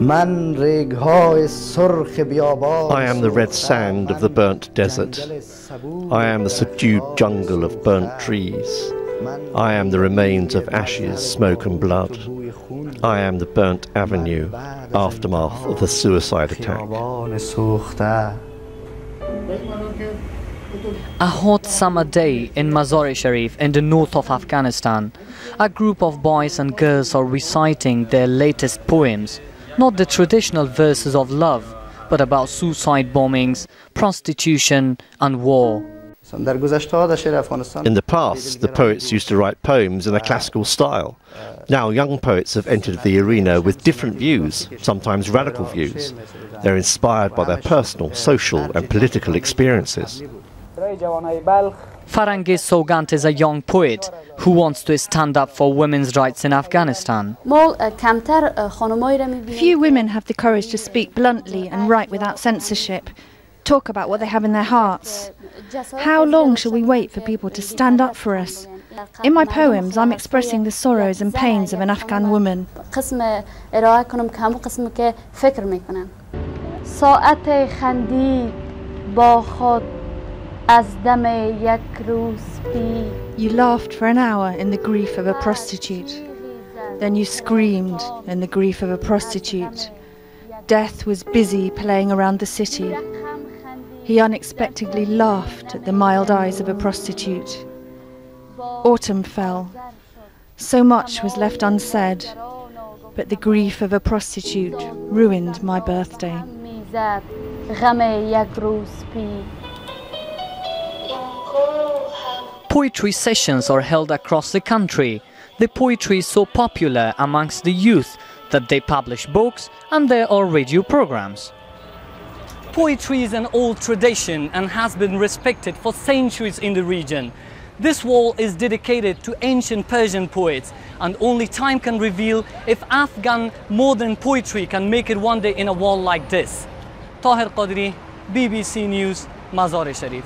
I am the red sand of the burnt desert. I am the subdued jungle of burnt trees. I am the remains of ashes, smoke and blood. I am the burnt avenue, aftermath of the suicide attack. A hot summer day in Mazar-e-Sharif in the north of Afghanistan, a group of boys and girls are reciting their latest poems, not the traditional verses of love, but about suicide bombings, prostitution and war. In the past, the poets used to write poems in a classical style. Now young poets have entered the arena with different views, sometimes radical views. They're inspired by their personal, social and political experiences. Farangis Sogant is a young poet who wants to stand up for women's rights in Afghanistan. Few women have the courage to speak bluntly and write without censorship, talk about what they have in their hearts. How long shall we wait for people to stand up for us? In my poems, I'm expressing the sorrows and pains of an Afghan woman. You laughed for an hour in the grief of a prostitute. Then you screamed in the grief of a prostitute. Death was busy playing around the city. He unexpectedly laughed at the mild eyes of a prostitute. Autumn fell. So much was left unsaid, but the grief of a prostitute ruined my birthday. Poetry sessions are held across the country. The poetry is so popular amongst the youth that they publish books and there are radio programs. Poetry is an old tradition and has been respected for centuries in the region. This wall is dedicated to ancient Persian poets, and only time can reveal if Afghan modern poetry can make it one day in a wall like this. Tahir Qadri, BBC News, Mazar-e-Sharif.